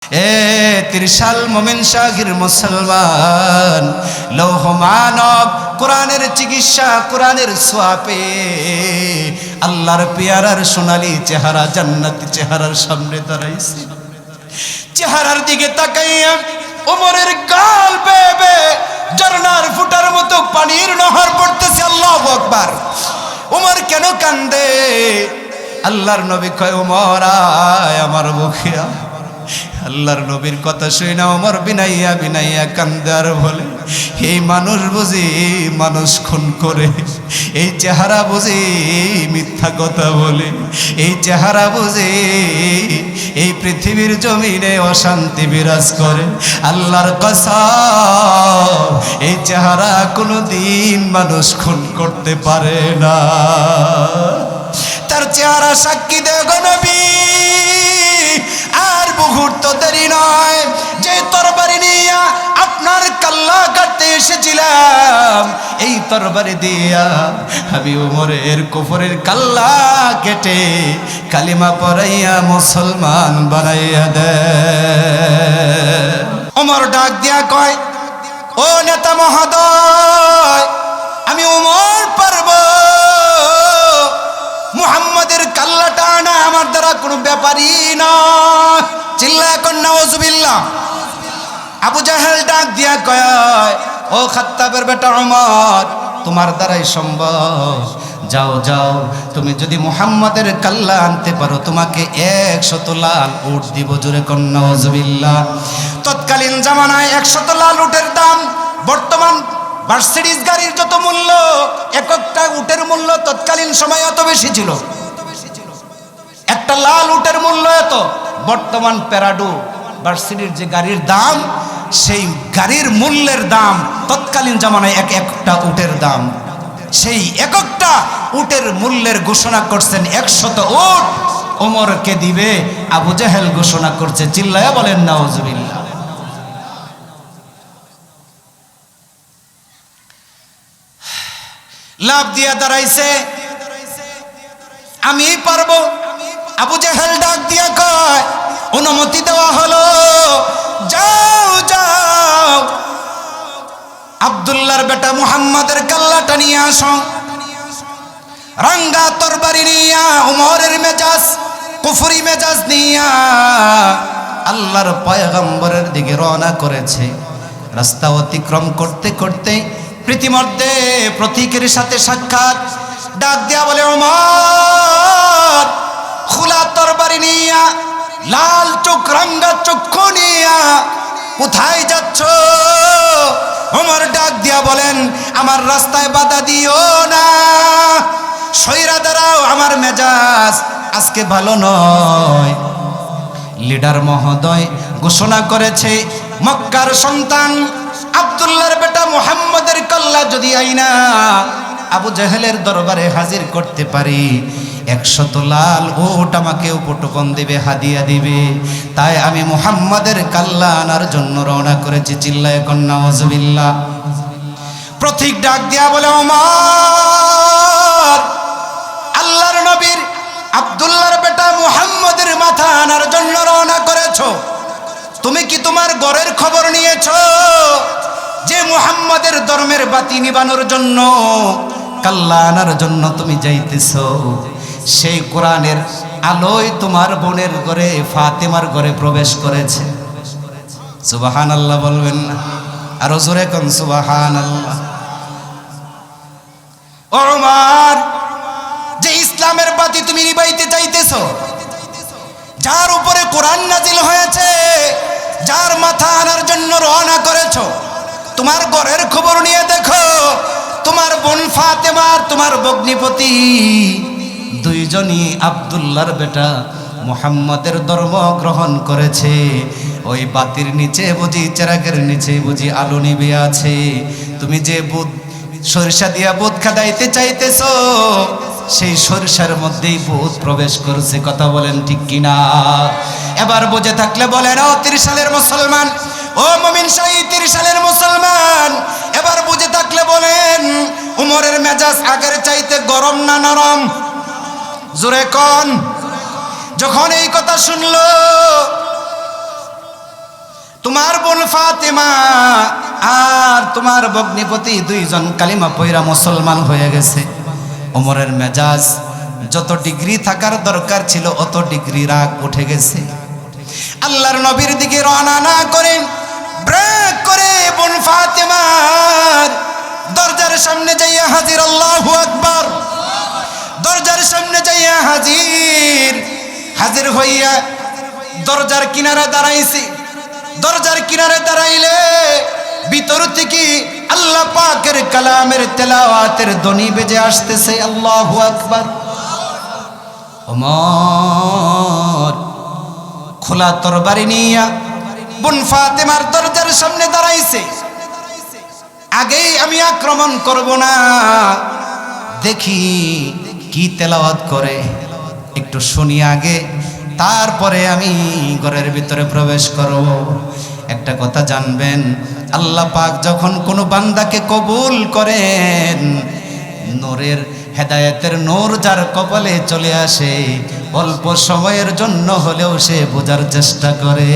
এ ত্রিশাল মোমিন শাহির মুসলমান, লৌহ মানব কোরআনের চিকিৎসা, কোরআনের সোয়াপে আল্লাহর পিয়ারার সোনালী চেহারা, জান্নাতি চেহারার সামনে দাঁড়াইছে। চেহারার দিকে তাকাইয়া ওমরের গাল বেয়ে বেয়ে ঝর্ণার ফুটার মতো পানির নহর পড়তেছে। আল্লাহু আকবার। ওমর কেন কান্দে? আল্লাহর নবী কয়, ওমর আয় আমার বুকে আয়। আল্লাহর নবীর কথা শুই না ওমর বিনাইয়া বিনাইয়া কান্দে আর বলে, এই মানুষ বুঝি মানুষ খুন করে, এই চেহারা বুঝি মিথ্যা কথা বলে, এই চেহারা বুঝি এই পৃথিবীর জমিনে অশান্তি বিরাজ করে। আল্লাহর কসম, এই চেহারা কোনোদিন মানুষ খুন করতে পারে না। তার চেহারা সাক্ষী দেয় গো নবী। আর মুহূর্ত দেরি নয়, যে তরবারি নিয়ে আপনার কাল্লা কাটতে এসেছিলাম, এই তরবারি দিয়া আমি ওমরের কুফরের কাল্লা কেটে কালিমা পড়াইয়া মুসলমান বানাইয়া দে। ওমর ডাক দিয়া কয়, ও নেতা মহোদয়, আমি ওমর পারবো, মুহাম্মাদের কাল্লাটা আনা আমার দ্বারা কোনো ব্যাপারই না। চিল্লায় কর নাউজুবিল্লাহ। আবু জাহেল ডাক দিয়া কয়, ও খাত্তাবের বেটা ওমর, তোমার দ্বারাই সম্ভব। যাও যাও, তুমি যদি মুহাম্মাদের কাল্লা আনতে পারো, তোমাকে 100 লাল উট দিব। জোরে কর নাউজুবিল্লাহ। তৎকালীন জামানায় 100 লাল উটের দাম বর্তমান মার্সিডিজ গাড়ির যত মূল্য, একটা উটের মূল্য তৎকালীন সময় এত বেশি ছিল। একটা লাল উটের মূল্য এত। বর্তমান প্যারাডো মার্সিডিজ যে গাড়ির দাম, সেই গাড়ির মূল্যের দাম তৎকালীন জামানায় একটা উটের দাম। সেই একটা উটের মূল্যের ঘোষণা করছেন 100 উট ওমরকে দিবে। আবু জাহেল ঘোষণা করছে। চিল্লায়া বলেন নাউজুবিল্লাহ। লাভ দিয়া দাঁড়াইছে, আমি পারবো। আবু জাহেল ডাক দিয়া কয়, অনুমতি দেওয়া হলো, যাও যাও, আব্দুল্লাহর বেটা মুহাম্মাদের কাল্লাটা নিয়ে আসো। রাঙ্গা তরবারি নিয়া উমরের মেজাজ, কুফরি মেজাজ নিয়া আল্লাহর পয়গম্বরের দিকে রওনা করেছে। রাস্তা অতিক্রম করতে করতে প্রীতিমধ্যে প্রতীকের সাথে সাক্ষাৎ। ডাক দিয়া বলে, ওমর, খোলা তরবারি নিয়া, লাল চোখ রাঙ্গা চক্ষু নিয়া কোথায় যাচ্ছ? ওমর ডাক দিয়া বলেন, আমার রাস্তায় বাধা দিও না, সইরা দাঁড়াও, আমার মেজাজ আজকে ভালো নয়। লিডার মহোদয় ঘোষণা করেছে, মক্কার সন্তান আব্দুল্লাহর বেটা মুহাম্মাদের কাল্লা যদি আইনা আবু জাহেলের দরবারে হাজির করতে পারি, 100 লাল উট আমাকে উপটকন দিবে, হাদিয়া দিবে। তাই আমি মুহাম্মাদের কাল্লা আনার জন্য রওনা করেছি। চিল্লায় কর নাউজুবিল্লাহ। প্রতীক ডাক দিয়া বলে, ওমর, আল্লাহর নবীর আব্দুল্লাহর বেটা মুহাম্মাদের মাথা আনার জন্য রওনা করেছো, তুমি কি তোমার ঘরের খবর নিয়েছো যে মুহাম্মাদের ধর্মের বাতি নিবানোর জন্য, কাল্লা আনার জন্য তুমি যাইতেছো? সেই কোরআনের আলোয় তোমার বোনের ঘরে, ফাতেমার ঘরে প্রবেশ করেছে। সুবহানাল্লাহ বলবেন না? আরো জোরে কোন সুবহানাল্লাহ। ওমর, যে ইসলামের বাতি তুমি নিবাইতে চাইতেছো, যার উপরে কোরআন নাজিল হয়েছে, যার মাথা আনার জন্য রওনা করেছো, তোমার ঘরের খবর নিয়ে দেখো, তোমার বোন ফাতেমার, তোমার ভগ্নিপতি দুইজনই আব্দুল্লাহর বেটা মুহাম্মাদের ধর্ম গ্রহণ করেছে। ওই বাতির নিচে বুঝি, চেরাগের নিচে বুঝি আলো নিবে আছে। তুমি যে বুধ সরিষা দিয়া বুধ খাদাইতে চাইতেছো, সেই সরিষার মধ্যেই ভূত প্রবেশ করছে। কথা বলেন ঠিক কিনা? এবার বুঝে থাকলে বলেন, ও 30 সালের মুসলমান, ও মুমিন শাহী 30 সালের মুসলমান, এবার বুঝে থাকলে বলেন, উমরের মেজাজ আগের চাইতে গরম না নরম? জোরে কোন। যখন এই কথা শুনলো তোমার বোন ফাতেমা আর তোমার ভগ্নিপতি দুইজন কালিমা পয়রা মুসলমান হয়ে গেছে। ওমরের মেজাজ যত ডিগ্রি থাকার দরকার ছিল অত ডিগ্রি রাগ উঠে গেছে। আল্লাহর নবীর দিকে রওনা না করে ব্রেক করে বোন ফাতেমার দরজার সামনে যাইয়া হাজির। আল্লাহু আকবার। দরজার সামনে যাইয়া হাজির হইয়া দরজার কিনারে দাঁড়াইছে। দরজার কিনারে দাঁড়াইলে ভিতর থেকে আল্লাহ পাকের কালামের তেলাওয়াতের ধ্বনি বেজে আসতেছে। আল্লাহু আকবার। ওমর খোলা তরবারি নিয়া বোন ফাতেমার দরজার সামনে দাঁড়াইছে। আগেই আমি আক্রমণ করব না, দেখি কি তেলাওয়াত করে একটু শুনি আগে, তারপরে আমি ঘরের ভিতরে প্রবেশ করব। একটা কথা জানবেন, আল্লাহ পাক যখন কোনো বান্দাকে কবুল করেন, নূরের হেদায়েতের নূর যার কপালে চলে আসে, অল্প সময়ের জন্য হলেও সে বোঝার চেষ্টা করে।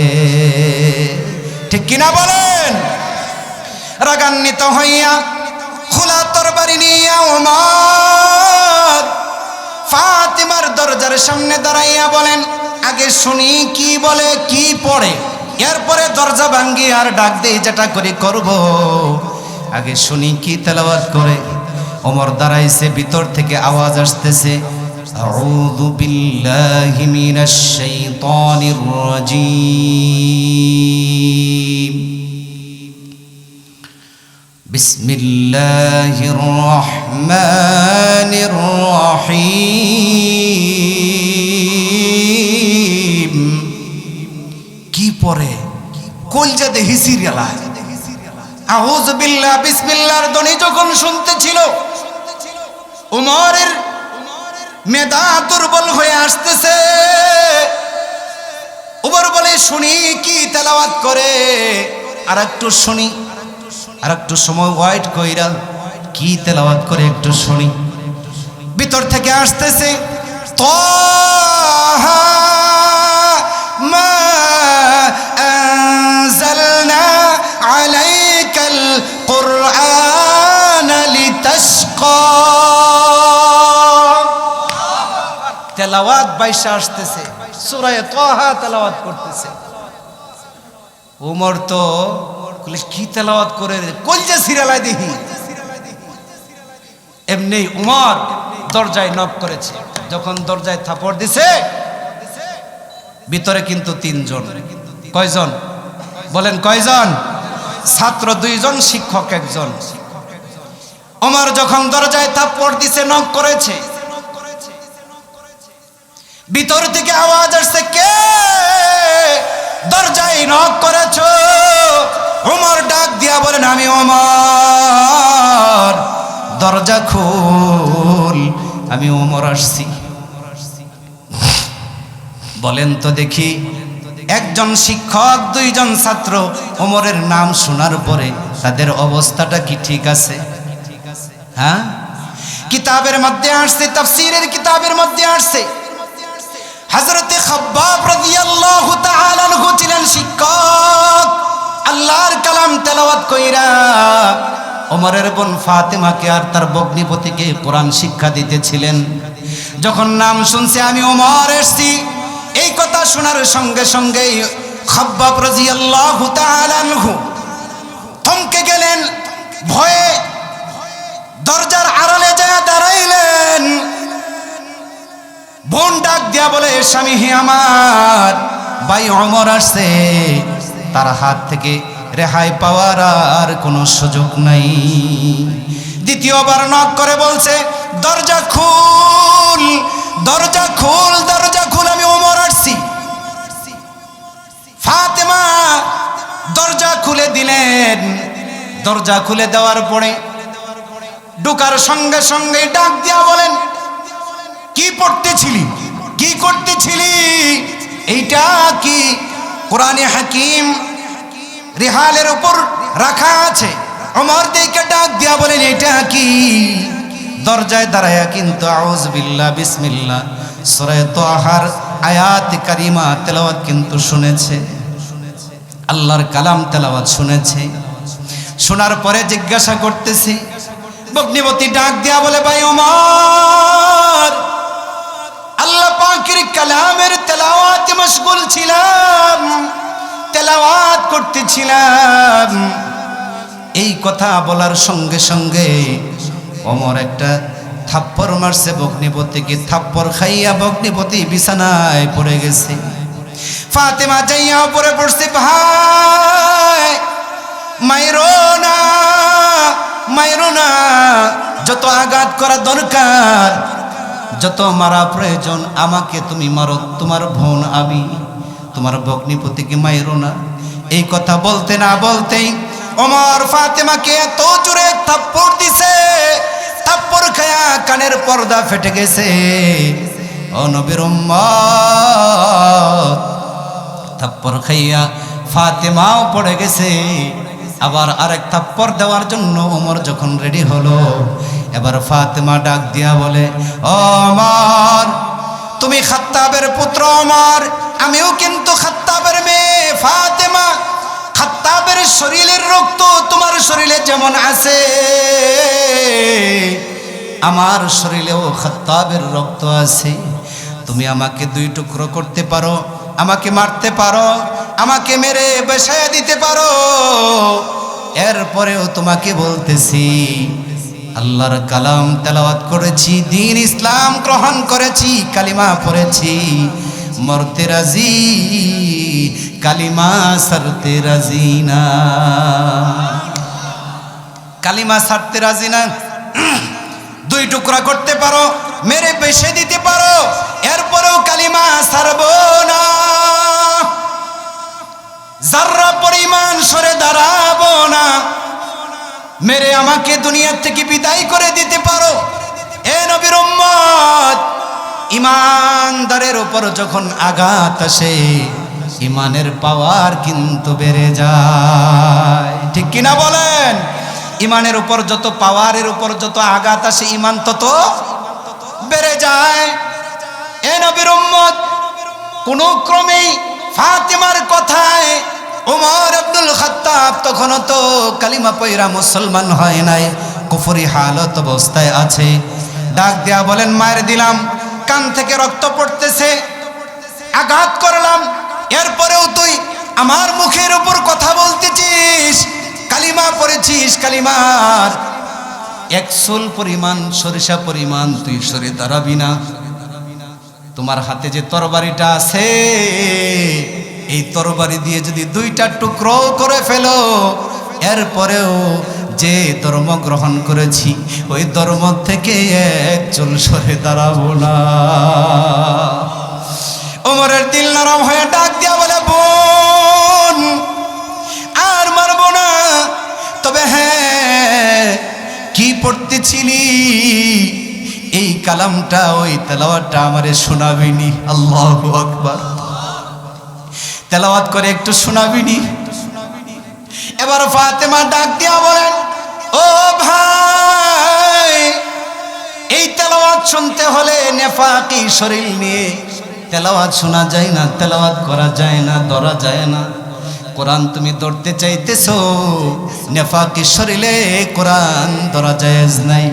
ঠিক কিনা বলেন? রাগান্বিত হইয়া খোলা তরবারি নিয়া ওমর ফাতিমার দরজার সামনে দাঁড়াইয়া বলেন, আগে শুনি কি বলে, কি পড়ে, এরপরে দরজা ভাঙ্গি আর ডাক দেই, যেটা করে করব। আগে শুনি কি তেলাওয়াত করে। ওমর দাঁড়াইছে, ভিতর থেকে আওয়াজ আসতেছে, আউযু বিল্লাহি মিনাশ শাইতানির রাজীম, বিসমিল্লাহির রহমানির রহিম। কি পড়ে? কলজা দেহি সিরিয়াল। আউযু বিল্লাহ বিসমিল্লাহর ধ্বনি যখন শুনতেছিল, উমরের মেধা দুর্বল হয়ে আসতেছে। উমর বলে, শুনি কি তেলাওয়াত করে, আর একটু শুনি। আর একটু সময় ওয়াইট কইরা কি তেলাওয়াত করে একটু শুনি। ভিতর থেকে আসতেছে, তাহা মা আনজালনা আলাইকাল কুরআন লিতাশকা। তেলাওয়াত বাইশা আসতেছে, সূরা তাহা তেলাওয়াত করতেছে। ওমর তো কি তেলাওয়াত করে, কলজা সিরালাই দেখি। এমনি উমর দরজায় নক করেছে। যখন দরজায় থাপড় দিছে, ভিতরে কিন্তু তিনজন। কয়জন বলেন? কয়জন? ছাত্র দুইজন, শিক্ষক একজন। উমর যখন দরজায় থাপড় দিছে, নক করেছে, ভিতর থেকে আওয়াজ আসছে, কে দরজায় নক করেছো? উমর ডাক দিয়া বলেন, আমি উমর, দরজা খোল, আমি উমর আসছি। বলেন তো দেখি, একজন শিক্ষক দুইজন ছাত্র উমরের নাম শোনার পরে তাদের অবস্থাটা কি ঠিক আছে? হ্যাঁ, কিতাবের মধ্যে আসছে, তাফসীরের কিতাবের মধ্যে আসছে, হযরতে খাব্বাব রাদিয়াল্লাহু তাআলা আনহু ছিলেন শিক্ষক। আল্লাহর কালাম তেলাওয়াত কইরা ওমরের বোন ফাতেমাকে আর তার ভগ্নিপতিকে কোরআন শিক্ষা দিতেছিলেন। যখন নাম শুনছে আমি ওমর এসেছি, এই কথা শোনার সঙ্গে সঙ্গে খাব্বাব রাদিয়াল্লাহু তাআলা আনহু থমকে গেলেন, ভয়ে দরজার আড়ালে যায় দাঁড়াইলেন। বোন ডাক দিয়া বলে, স্বামী হে আমার, ভাই ওমর আসছে, তার হাত থেকে রেহাই পাওয়ার আর কোনো সুযোগ নাই। দ্বিতীয়বার নক করে বলছে, দরজা খুল, দরজা খুল, দরজা খুল, আমি ওমর আসছি। ফাতেমা দরজা খুলে দিলেন। দরজা খুলে দেওয়ার পরে ঢোকার সঙ্গে সঙ্গে ডাক দিয়া বলেন, কি পড়তেছিলি, কি করতেছিলি? এইটা কি কোরআনে হাকিম রিহালের উপর রাখা আছে? ওমর দেখে ডাক দিয়া বলেন, এটা কি? দরজায় দাঁড়ায়া কিন্তু আউযু বিল্লাহ বিসমিল্লাহ সূরা তাহার আয়াত কারিমা তেলাওয়াত কিন্তু শুনেছে। আল্লাহর কালাম তেলাওয়াত শুনেছে। শোনার পরে জিজ্ঞাসা করতেছি, ভগ্নিপতি ডাক দিয়া বলে, ভাই ওমর, আল্লাহ পাকের কালামের তেলাওয়াতে মশগুল ছিলাম, তেলাওয়াত করতেছিলাম। এই কথা বলার সঙ্গে সঙ্গে ওমর একটা থাপ্পড় মারছে ভগ্নিপতিকে। থাপ্পড় খাইয়া ভগ্নিপতি বিছানায় পড়ে গেছে। ফাতেমা যাইয়া পড়ে পড়ছে, ভাই মাইরো না, মাইরো না, যত আঘাত করা দরকার, যত মারা প্রয়োজন আমাকে তুমি মারো, তোমার বোন আমি, তোমার ভগ্নিপতিকে মাইরো না। এই কথা বলতে না বলতেই ওমর ফাতেমাকে এত জোরে থাপ্পড় দিছে, থাপ্পড় খায়া কানের পর্দা ফেটে গেছে। ও নবীর উম্মত, থাপ্পড় খাইয়া ফাতেমাও পড়ে গেছে। আবার আরেক থাপ্পড় দেওয়ার জন্য ওমর যখন রেডি হলো, এবার ফাতেমা ডাক দিয়া বলে, ও ওমর, তুমি খাত্তাবের পুত্র ওমর, আমিও কিন্তু খাত্তাবের মেয়ে ফাতেমা। খাত্তাবের শরীরের রক্ত তোমার শরীরে যেমন আছে, আমার শরীরেও খাত্তাবের রক্ত আছে। তুমি আমাকে দুই টুকরো করতে পারো, আমাকে মারতে পারো, আমাকে মেরে বেশায়া দিতে পারো। এরপরেও তোমাকে বলতেছি, আল্লাহর কালাম তেলাওয়াত করেছি, দ্বীন ইসলাম গ্রহণ করেছি, কালিমা পড়েছি, মরতে রাজি, কালিমা সারতে রাজি না। কালিমা সারতে রাজি না। দুই টুকরা করতে পারো, মেরে বেশে দিতে পারো, এরপরেও কালিমা সারবো না। যাররা পরিমাণ সরে দাঁড়াবো না। মেরে আমাকে দুনিয়া থেকে বিদায় করে দিতে পারো। এ নবীর উম্মত, ইমানদারের উপর যখন আঘাত আসে, ইমানের পাওয়ার কিন্তু বেড়ে যায়। ঠিক কিনা বলেন? ইমানের উপর যত পাওয়ারের উপর যত আঘাত আসে, ইমান তত বেড়ে যায়। এ নবীর উম্মত, কোন ক্রমেই ফাতেমার কথায় ওমর আব্দুল খাত্তাব তখনও তো কালিমা পয়রা মুসলমান হয় নাই, কুফরি হালত অবস্থায় আছে। ডাক দেয়া বলেন, মায়ের দিলাম, কান থেকে রক্ত পড়তেছে, আঘাত করলাম, এরপরেও তুই আমার মুখের উপর কথা বলতেছিস, কালিমা পড়েছিস, কালিমার এক চুল পরিমাণ, সরিষা পরিমাণ তুই সরে দাঁড়াবি না। তোমার হাতে যে তরবারিটা আছে, এই তরবারি দিয়ে যদি দুইটা টুকরো করে ফেলো, এরপরেও যে ধর্ম গ্রহণ করেছি ওই ধর্ম থেকে এক চুল সরে দাঁড়াবো না। ওমরের দিল নরম হয়ে ডাক দিয়া বলে, বোন আর মারবো না, তবে হ্যাঁ কি পড়তেছিলি এই কালামটা, ওই তেলাওয়াতটা আমারে শোনাবিনি? আল্লাহু আকবার। তেলাওয়াত করে একটু শোনাবিনি? এবার ফাতেমা ডাক দিয়া বলেন, ও ভাই, এই তেলাওয়াত শুনতে হলে নেফাকি শরীর নিয়ে তেলাওয়াত শোনা যায় না, তেলাওয়াত করা যায় না, ধরা যায় না। কোরআন তুমি ধরতে চাইতেছো, নেফাকি শরীরে কোরআন ধরা জায়েজ নাই।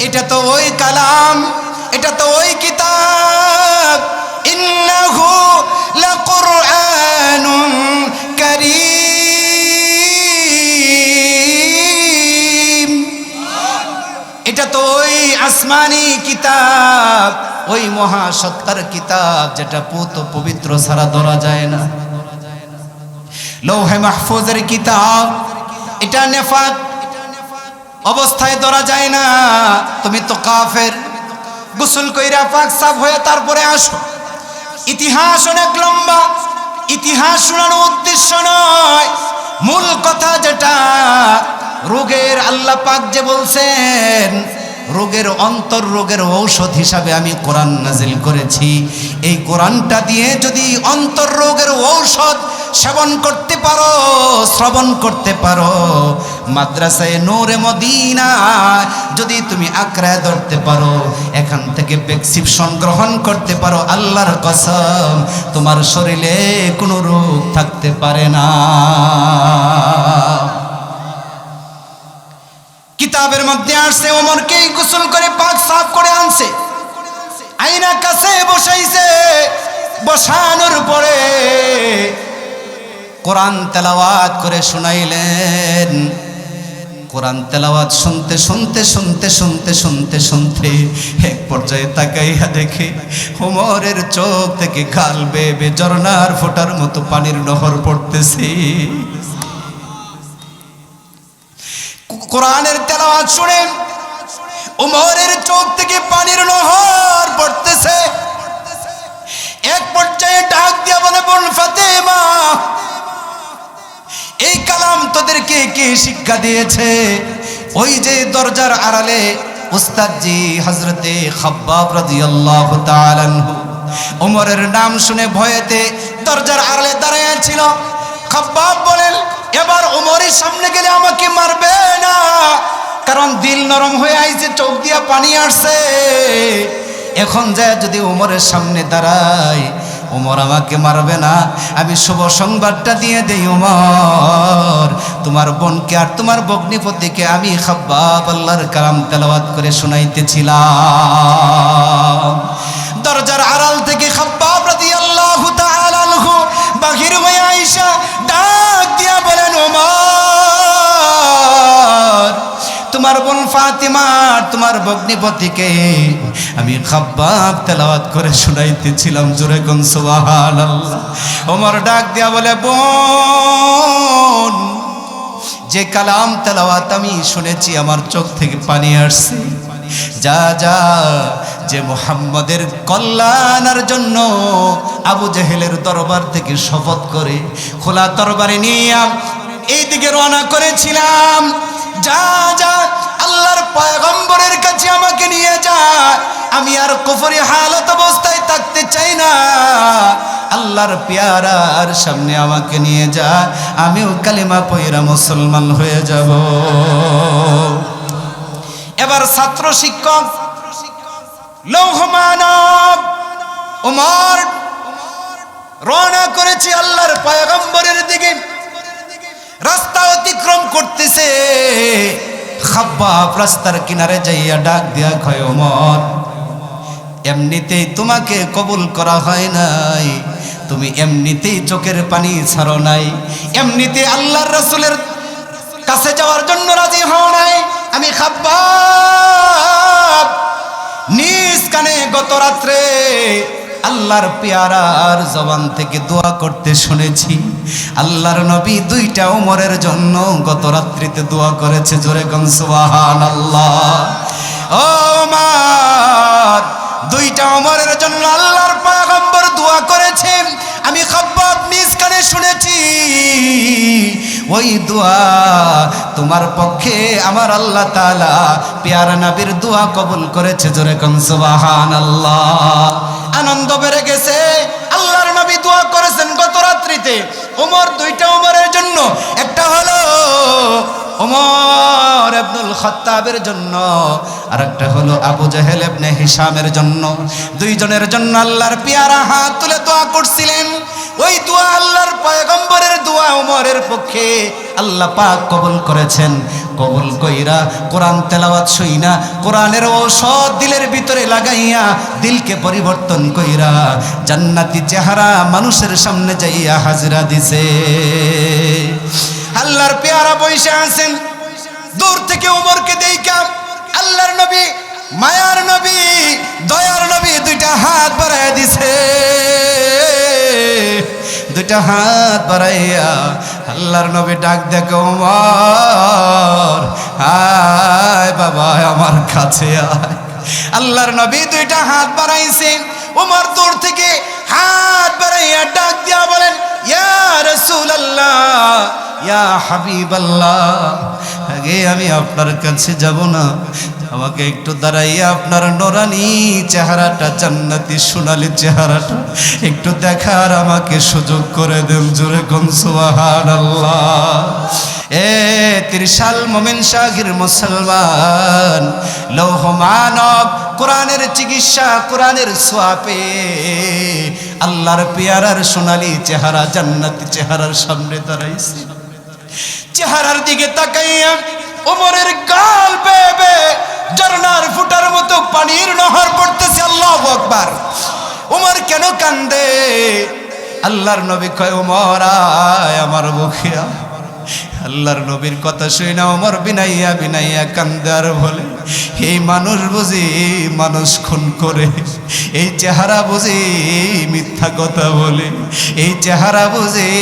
এটা তো ওই কালাম, এটা তো ওই কিতাব, ইন্নাহু লাকুরআনুন কারীম। এটা তো ওই আসমানি কিতাব, ওই মহাসত্তার কিতাব, যেটা পুত পবিত্র ছাড়া ধরা যায় না। লৌহে মাহফুজের কিতাব, এটা নেফাক অবস্থায় ধরা যায় না। তুমি তো কাফের, গোসল কইরা পাক সাফ হয়ে তারপরে আসো। ইতিহাস অনেক লম্বা, ইতিহাস শোনানো উদ্দেশ্য নয়, মূল কথা যেটা, রোগের আল্লাহ পাক যে বলছেন, রোগের অন্তর রোগের ঔষধ হিসাবে আমি কোরআন নাজিল করেছি। এই কোরআনটা দিয়ে যদি অন্তর রোগের ঔষধ সেবন করতে পারো, শ্রবণ করতে পারো, মাদ্রাসায়ে নূরে মদিনা যদি তুমি আঁকড়ায় ধরতে পারো, এখান থেকে প্রেসক্রিপশন গ্রহণ করতে পারো, আল্লাহর কসম তোমার শরীরে কোনো রোগ থাকতে পারে না। কিতাবের মধ্যে আসছে ওমরকে গোসল করে পাক সাফ করে আনছে, আয়না কাছে বসাইছে, বসানোর পরে কোরআন তেলাওয়াত করে শুনাইলেন। কোরআন তেলাওয়াত শুনতে শুনতে শুনতে শুনতে শুনতে শুনতে এক পর্যায়ে তাকাইয়া দেখে ওমরের চোখ থেকে গাল বেয়ে বেয়ে ঝর্ণার ফোঁটার মতো পানির নহর পড়তেছে। কোরআনের তেলাওয়াত শুনে ওমরের চোখ থেকে পানির নহর পড়তেছে। এক পর্যায়ে ডাক দিয়া বলে, বোন ফাতেমা, এই কালাম তোদেরকে কে শিক্ষা দিয়েছে? ওই যে দরজার আড়ালে উস্তাদজি হযরতে খাব্বাব রাদিয়াল্লাহু তাআলা আনহু ওমরের নাম শুনে ভয়েতে দরজার আড়ালে দাঁড়িয়ে ছিল। খাব্বাব বলেন, এবার ওমরের সামনে গেলে আমাকে মারবে না, কারণ দিল নরম হয়ে আইছে, চোখ দিয়া পানি আসছে। এখন যায় যদি ওমরের সামনে দাঁড়াই, ওমর আমাকে মারবে না। আমি শুভ সংবাদটা দিয়ে দেই, ওমর তোমার বোনকে আর তোমার ভগ্নিপতিকে আমি খাব্বাব আল্লাহর কালাম তেলাওয়াত করে শুনাইতেছিলাম। দরজার আড়াল থেকে খাব্বাব রাদিয়াল্লাহু তাআলা আনহু বাহির হয়ে আয়েশা ডাক দিয়া বলেন, ওমর তোমার বোন ফাতিমা তোমার ভগ্নিপতিকে আমি খাব্বাব তেলাওয়াত করে শুনাইতেছিলাম। জোরে কোন সুবহানাল্লাহ। ওমর ডাক দিয়া বলে, বোন যে কালাম তেলাওয়াত আমি শুনেছি আমার চোখ থেকে পানি আসছে। যা যা, যে মুহাম্মাদের কল্যাণের জন্য আবু জেহেলের দরবার থেকে শপথ করে খোলা তরবারি নিয়ে এইদিকে রওনা করেছিলাম, যা যা আল্লাহর পয়গম্বরের কাছে আমাকে নিয়ে যা, আমি আর কুফরি হালত অবস্থায় থাকতে চাই না। আল্লাহর পেয়ারার সামনে আমাকে নিয়ে যা, আমিও কালিমা পয়রা মুসলমান হয়ে যাব। এবার ছাত্র শিক্ষক লৌহ মানব ওমর রওনা করেছে আল্লাহর পয়গম্বরের দিকে। রাস্তা অতিক্রম করতেছে, খাব্বাব রাস্তার কিনারে যাইয়া ডাক দিয়া কয়, ওমর এমনিতেই তোমাকে কবুল করা হয় নাই, তুমি এমনিতেই চোখের পানি ছাড়ো নাই, এমনিতে আল্লাহর রাসূলের কাছে যাওয়ার জন্য রাজি হও নাই। আমি খাব্বাব নিজ কানে গত রাত্রে আল্লাহর পেয়ারার জবান থেকে দোয়া করতে শুনেছি। আল্লাহর নবী দুইটা ওমরের জন্য গত রাত্রিতে দোয়া করেছে। জোরে কোন সুবহানাল্লাহ। ও ওমর, দুইটা ওমরের জন্য আল্লাহর পয়গম্বর দোয়া করেছেন, আমি খাব্বাব নিজ কানে শুনেছি। ওই দোয়া তোমার পক্ষে আমার আল্লাহ তাআলা পেয়ারা নবীর দোয়া কবুল করেছে। জোরে কোন সুবহানাল্লাহ। আনন্দ বেড়ে গেছে। আল্লাহর নবী দোয়া করেছেন গত রাত্রিতে ওমর, দুইটা ওমরের জন্য, একটা হলো ওমর ইবনুল খাত্তাবের জন্য, আর একটা হলো আবু জেহেল ইবনে হিশামের জন্য। দুইজনের জন্য আল্লাহর পেয়ারা হাত তুলে দোয়া করছিলেন। ওই দোয়া আল্লাহর পয়গম্বরের দোয়া ওমরের পক্ষে আল্লাহ পাক কবুল করেছেন। কবুল কইরা কোরআন তেলাওয়াত শুইনা কোরআনের ঔষধ দিলের ভিতরে লাগাইয়া দিলকে পরিবর্তন কইরা জান্নাতি চেহারা মানুষের সামনে যাইয়া হাজিরা দিছে। আল্লাহর পেয়ারা বইসা আছেন, দূর থেকে ওমরকে দেইখা আল্লাহর নবী, মায়ার নবী, দয়ার নবী দুইটা হাত বাড়াইয়া দিছে। দুইটা হাত বাড়াইয়া আল্লাহর নবী ডাক দেখো, ওমর আয় বাবা আমার কাছে আয়। আল্লাহর নবী দুইটা হাত বাড়াইছে। ওমর দূর থেকে হাত বাড়াইয়া ডাক দিয়া বলেন, ইয়া রাসূলুল্লাহ, ইয়া হাবিবাল্লাহ, আগে আমি আপনার কাছে যাব না, আমাকে একটু দাঁড়াইয়া আপনার নোরানি চেহারাটা, জান্নাতি সোনালি চেহারাটা একটু দেখার আমাকে সুযোগ করে দেন। জোরে কোন সুবহানাল্লাহ। এ ত্রিশাল মোমেন শাহির মুসলমান, লৌহ মানব কোরআনের চিকিৎসা, কোরআনের সোয়াপে আল্লাহর পেয়ারার সোনালী চেহারা, জান্নাতি চেহারার সামনে দাঁড়াইছে। চেহারার দিকে তাকাইয়া ওমরের গাল বেয়ে বেয়ে ঝর্ণার ফুটার মতো পানির নহর পড়তেছে। আল্লাহু আকবার। ওমর কেন কান্দে? আল্লাহর নবী কয়, ওমর আয় আমার বুকে আয়। আল্লাহর নবীর কথা শুই না ওমর বিনাইয়া বিনাইয়া কান্দে আর বলে, এই মানুষ বুঝি মানুষ খুন করে, এই চেহারা বুঝি মিথ্যা কথা বলে, এই চেহারা বুঝি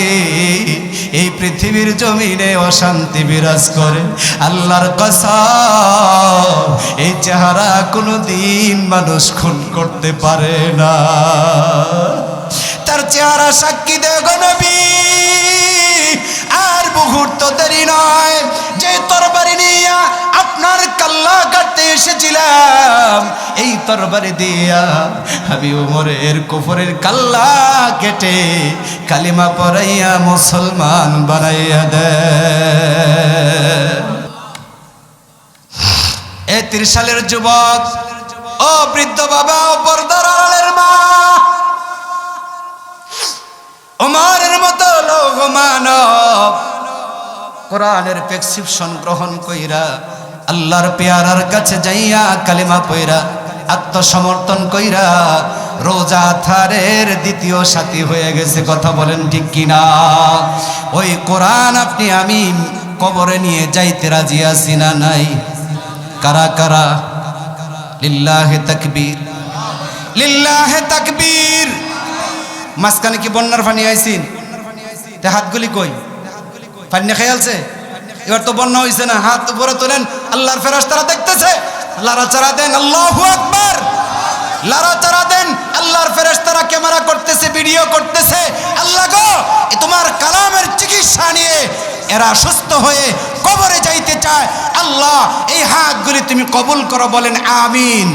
এই পৃথিবীর জমিনে অশান্তি বিরাজ করে। আল্লাহর কসম, এই চেহারা কোনোদিন মানুষ খুন করতে পারে না। তার চেহারা সাক্ষী দেয় গো নবী। আর মুহূর্ত দেরি নয়, যে তরবারি নিয়ে আপনার কাল্লা কাটতে এসেছিলাম, এই তরবারি দিয়া আমি ওমরের কুফরের কাল্লা কেটে কালিমা পড়াইয়া মুসলমান বানাইয়া দে। এ ত্রিশালের যুবক, ও বৃদ্ধ বাবা, ও পর্দার আড়ালের মা, ওমরের মতো লোক মানব কোরআনের প্রেসক্রিপশন গ্রহণ কইরা আল্লাহর পেয়ারার কাছে যাইয়া কালিমা পয়রা আত্মসমর্পণ কইরা রোজা থারের দ্বিতীয় সাথী হয়ে গেছে। কথা বলেন ঠিক কিনা? ওই কোরআন আপনি আমি কবরে নিয়ে যাইতে রাজি আছি না নাই? কারা কারা? লিল্লাহে তাকবীর, লিল্লাহে তাকবীর। মাঝখানে কি বন্যার পানি আইছিন? তে হাতগুলি কই? পানি খেয়ালছে? এবার তো বন্যা হইছে না, হাত উপরে তোলেন। আল্লাহর ফেরেশতারা দেখতেছে, লড়াচড়া দেন। আল্লাহু আকবার। লড়াচড়া দেন। আল্লাহর ফেরেশতারা ক্যামেরা করতেছে, ভিডিও করতেছে। আল্লাহ গো, তোমার কালামের চিকিৎসা নিয়ে এরা সুস্থ হয়ে কবরে যাইতে চায়। আল্লাহ, এই হাতগুলি তুমি কবুল করো, বলেন আমিন।